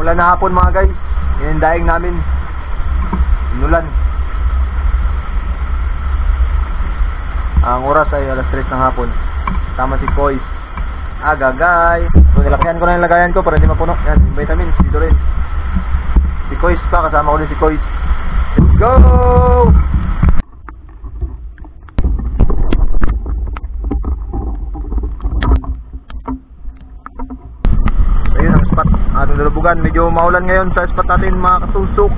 Maulan na hapon mga guys. Yan yung daing namin. Inulan. Ang oras ay alas 3 ng hapon. Tama si Kois. Agagay. So nilakayan ko na yung lagayan ko para hindi mapuno. Yan, yung vitamins dito rin. Si Kois pa, kasama ko din si Kois. Let's go! Ayun ang spot. Ating lulubugan. Medyo maulan ngayon sa spot natin mga katusok.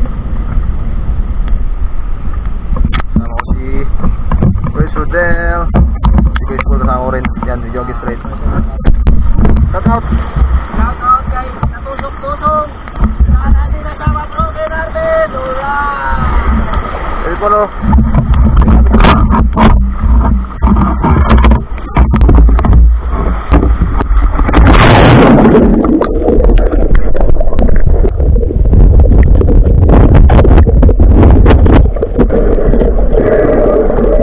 Kasama ko si Kois Rodel. Si Kois po kasama ko rin. Yan, medyo jogging straight. Shout out! Shout out guys! Natusok-tusok! Saan natin nasama bro? Bernarden! Alright! Ayun po no.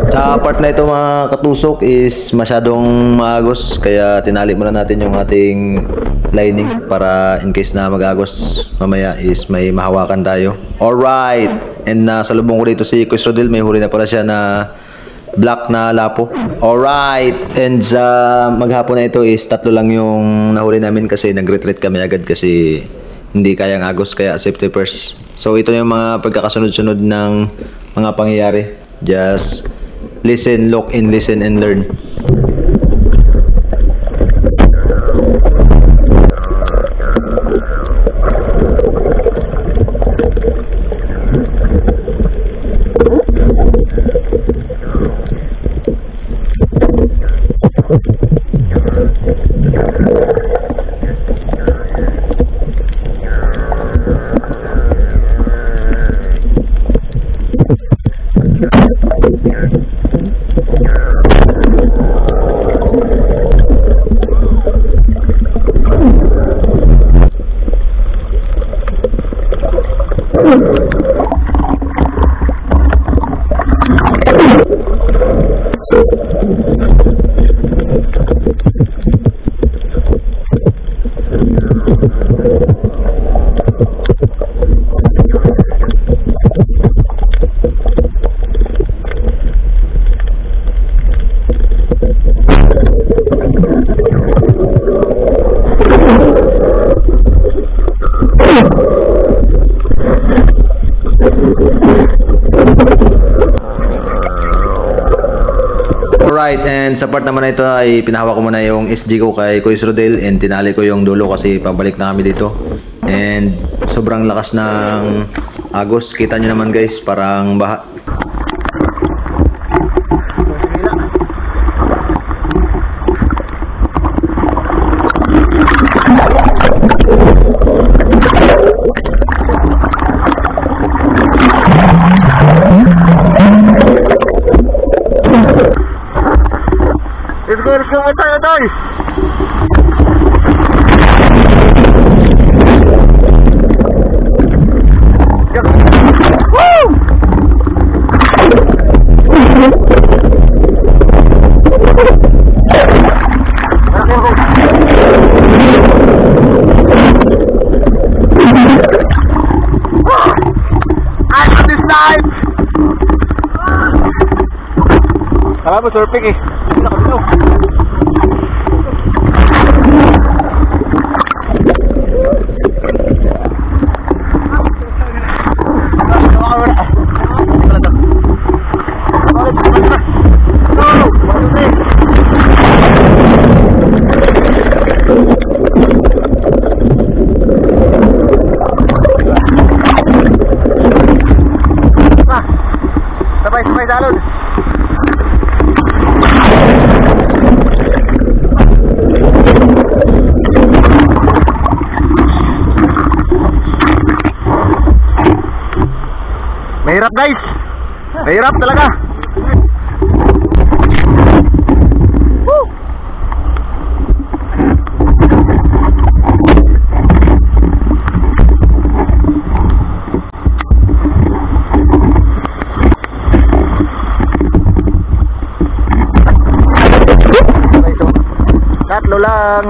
Sa part na ito mga katusok is masyadong maagos, kaya tinali muna natin yung ating lining para in case na mag-agos mamaya is may mahawakan tayo. Alright! And salubong ko dito si Kois Rodel, may huli na pala siya na black na lapo. Alright! And sa maghapon na ito is 3 lang yung nahuli namin kasi nag-retreat kami agad kasi hindi kayang agos, kaya safety first. So ito yung mga pagkakasunod-sunod ng mga pangyayari. Just listen, look, and listen and learn. Alright, and sa part naman na ito ay pinahawak ko muna yung SG ko kay Kois Rodel and tinali ko yung dulo kasi pabalik na kami dito. And sobrang lakas ng agos. Kita nyo naman guys, parang baha. Let's go tayo guys! Woo! I got this knife! Alam mo, surfing eh. Hindi na kami ito. Sabay dalon. Mahirap guys. Mahirap talaga. Woo! Tatlo lang.